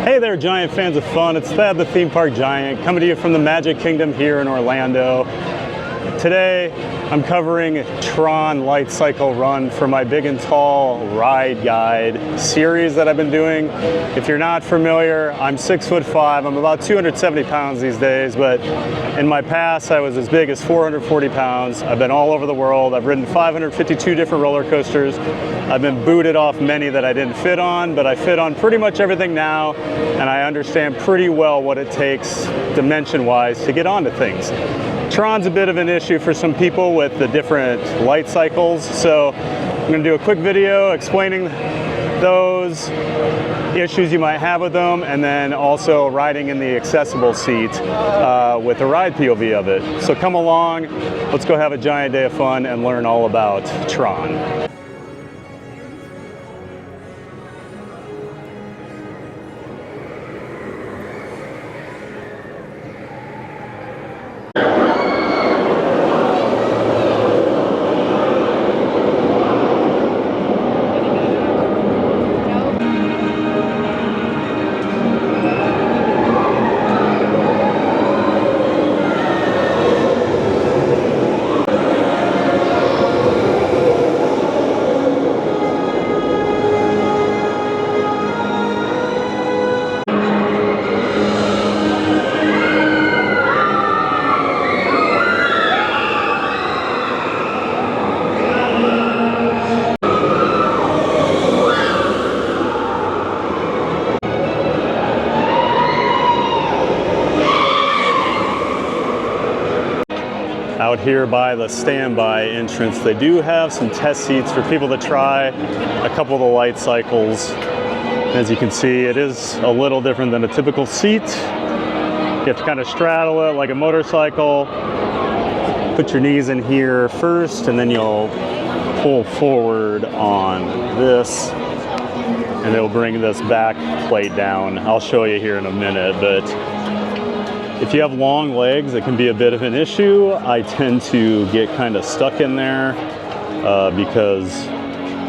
Hey there, Giant fans of fun. It's Thad the Theme Park Giant coming to you from the Magic Kingdom here in Orlando. Today, I'm covering Tron Lightcycle Run for my Big and Tall Ride Guide series that I've been doing. If you're not familiar, I'm 6'5". I'm about 270 pounds these days, but in my past, I was as big as 440 pounds. I've been all over the world. I've ridden 552 different roller coasters. I've been booted off many that I didn't fit on, but I fit on pretty much everything now, and I understand pretty well what it takes dimension-wise to get onto things. Tron's a bit of an issue for some people with the different light cycles, so I'm going to do a quick video explaining those issues you might have with them, and then also riding in the accessible seat with the ride POV of it. So come along, let's go have a giant day of fun and learn all about Tron. Out here by the standby entrance, they do have some test seats for people to try a couple of the light cycles. As you can see, it is a little different than a typical seat. You have to kind of straddle it like a motorcycle. Put your knees in here first, and then you'll pull forward on this, and it'll bring this back plate down. I'll show you here in a minute, but if you have long legs, it can be a bit of an issue. I tend to get kind of stuck in there because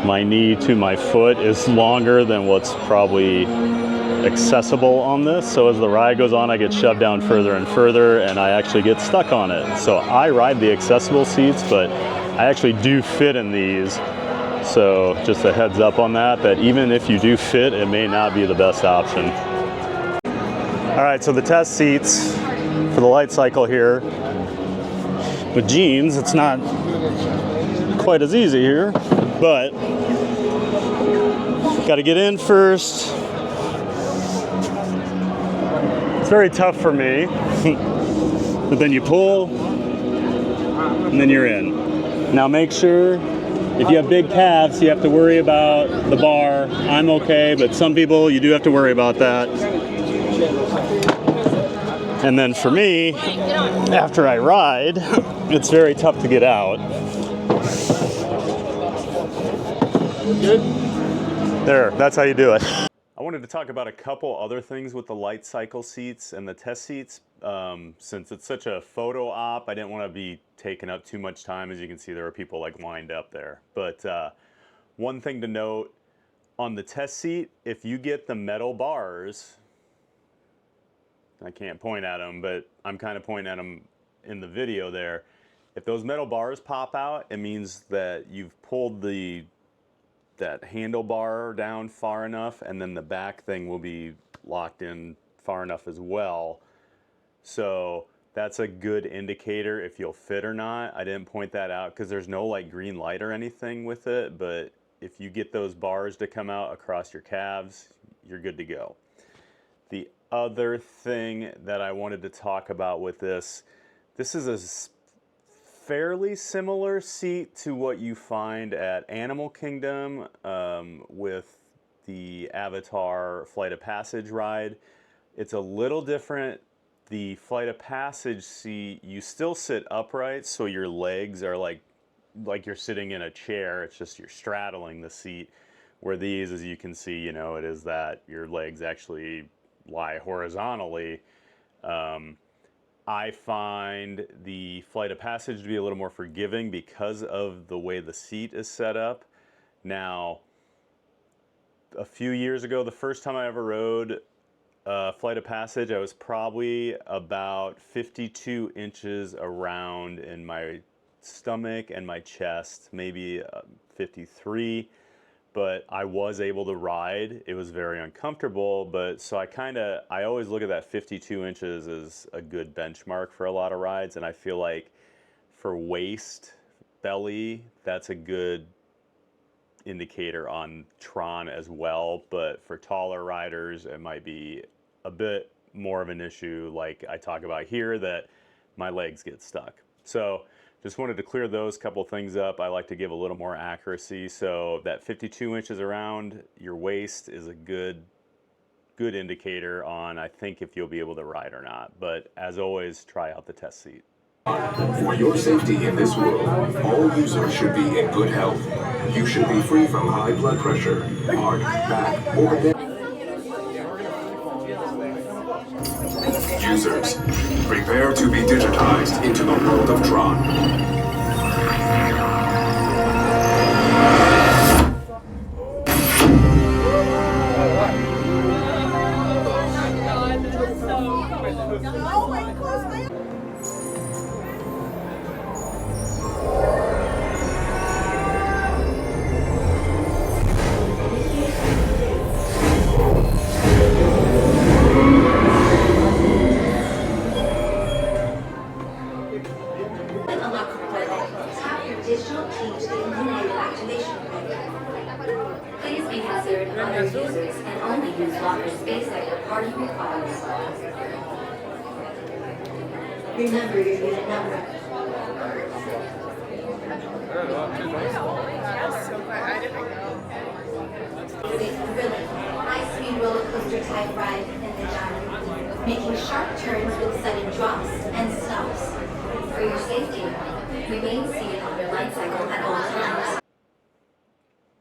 my knee to my foot is longer than what's probably accessible on this. So as the ride goes on, I get shoved down further and further, and I actually get stuck on it. So I ride the accessible seats, but I actually do fit in these. So just a heads up on that, that even if you do fit, it may not be the best option. All right, so the test seats for the light cycle here. With jeans, it's not quite as easy here, but got to get in first. It's very tough for me, but then you pull, and then you're in. Now make sure, if you have big calves, you have to worry about the bar. I'm okay, but some people, you do have to worry about that. And then for me, after I ride, it's very tough to get out. Good? There, that's how you do it. I wanted to talk about a couple other things with the light cycle seats and the test seats. Since it's such a photo op, I didn't want to be taking up too much time. As you can see, there are people like lined up there. But one thing to note, on the test seat, if you get the metal bars, I can't point at them, but I'm kind of pointing at them in the video there. If those metal bars pop out, it means that you've pulled that handlebar down far enough, and then the back thing will be locked in far enough as well. So that's a good indicator if you'll fit or not. I didn't point that out because there's no like green light or anything with it, but if you get those bars to come out across your calves, you're good to go. The other thing that I wanted to talk about with this is a fairly similar seat to what you find at Animal Kingdom with the Avatar Flight of Passage ride. It's a little different. The Flight of Passage seat, you still sit upright, so your legs are like you're sitting in a chair. It's just you're straddling the seat. Where these, as you can see, it is that your legs actually lie horizontally. I find the Flight of Passage to be a little more forgiving because of the way the seat is set up. Now, a few years ago, the first time I ever rode Flight of Passage, I was probably about 52 inches around in my stomach and my chest, maybe 53, but I was able to ride. It was very uncomfortable, but so I always look at that 52 inches as a good benchmark for a lot of rides, and I feel like for waist, belly, that's a good indicator on Tron as well, but for taller riders, it might be a bit more of an issue like I talk about here, that my legs get stuck. So just wanted to clear those couple things up. I like to give a little more accuracy, so that 52 inches around your waist is a good indicator on, I think, if you'll be able to ride or not. But as always, try out the test seat. For your safety in this world, all users should be in good health. You should be free from high blood pressure, heart, back, or neck. Users, prepare to be digitized into the world of Tron. Digital keys to include activation code. Please be considerate of other users and only use locker space that your party requires. Remember your unit number. Really high-speed roller coaster type ride in the dark, making sharp turns with sudden drops and stops. For your safety, remain seated on your light cycle at all times.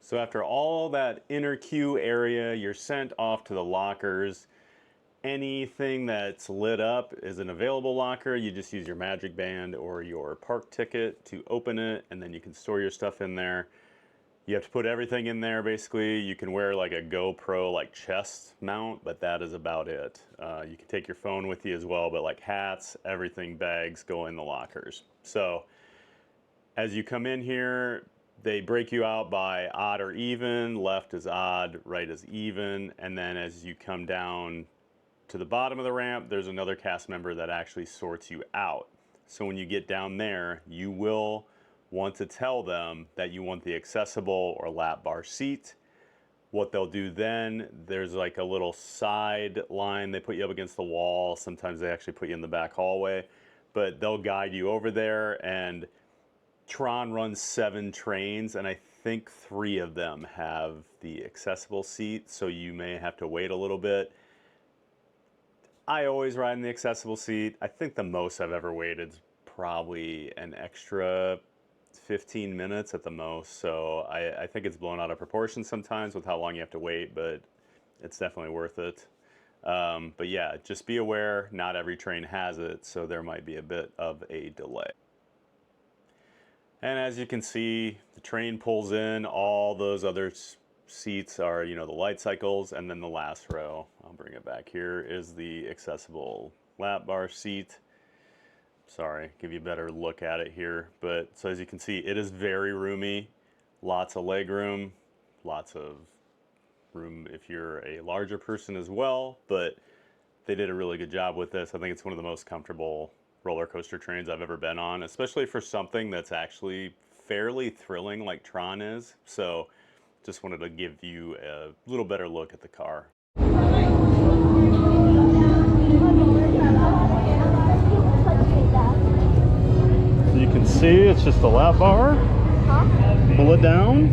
So after all that inner queue area, you're sent off to the lockers. Anything that's lit up is an available locker. You just use your magic band or your park ticket to open it, and then you can store your stuff in there. You have to put everything in there, basically. You can wear like a GoPro like chest mount, but that is about it. You can take your phone with you as well, but like hats, everything, bags go in the lockers. So as you come in here, they break you out by odd or even. Left is odd, right is even. And then as you come down to the bottom of the ramp, there's another cast member that actually sorts you out. So when you get down there, you will want to tell them that you want the accessible or lap bar seat. What they'll do then, there's like a little side line. They put you up against the wall. Sometimes they actually put you in the back hallway, but they'll guide you over there. And Tron runs 7 trains, and I think 3 of them have the accessible seat, so you may have to wait a little bit. I always ride in the accessible seat. I think the most I've ever waited is probably an extra 15 minutes at the most, so I think it's blown out of proportion sometimes with how long you have to wait, but it's definitely worth it. But yeah, just be aware, not every train has it, so there might be a bit of a delay. And as you can see, the train pulls in, all those other seats are, you know, the light cycles, and then the last row, I'll bring it back here, is the accessible lap bar seat. Sorry, give you a better look at it here. But so as you can see, it is very roomy, lots of leg room, lots of room if you're a larger person as well, but they did a really good job with this. I think it's one of the most comfortable roller coaster trains I've ever been on, especially for something that's actually fairly thrilling like Tron is. So just wanted to give you a little better look at the car. You can see it's just a lap bar. Pull it down.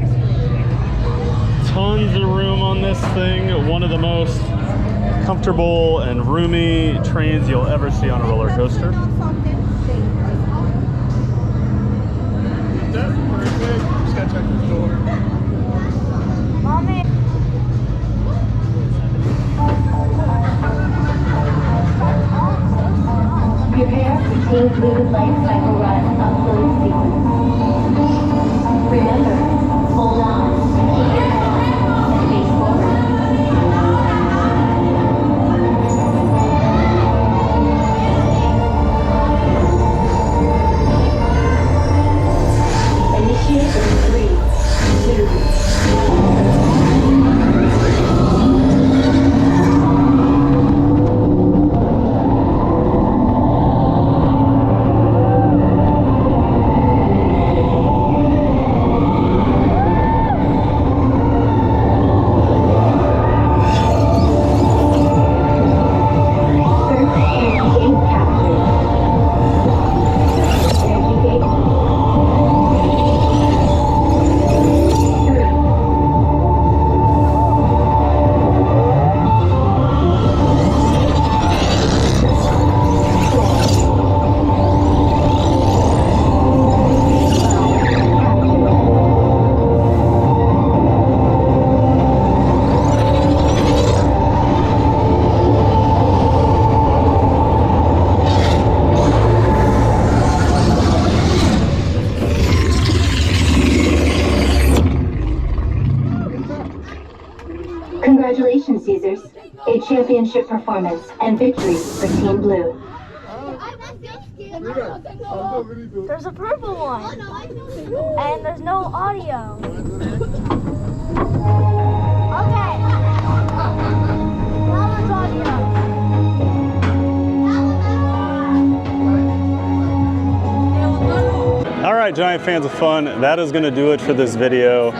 Tons of room on this thing. One of the most comfortable and roomy trains you'll ever see on a roller coaster. That's perfect. Just gotta check the door. Mommy. Prepare for Team Blue Lightcycle run up full sequence. Remember, hold on, keep your head up, and face forward. championship performance and victory for Team Blue. There's a purple one. And there's no audio. Okay. Now there's audio. All right, giant fans of fun, that is going to do it for this video.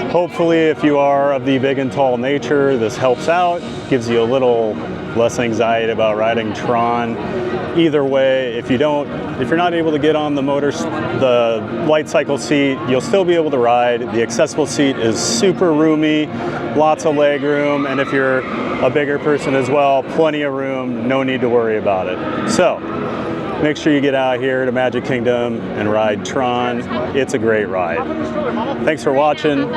Hopefully, if you are of the big and tall nature, this helps out, gives you a little less anxiety about riding Tron. Either way, if you're not able to get on the Lightcycle seat, you'll still be able to ride. The accessible seat is super roomy, lots of leg room, and if you're a bigger person as well, plenty of room, no need to worry about it. So, make sure you get out here to Magic Kingdom and ride Tron. It's a great ride. Thanks for watching.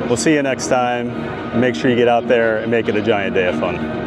We'll see you next time. Make sure you get out there and make it a giant day of fun.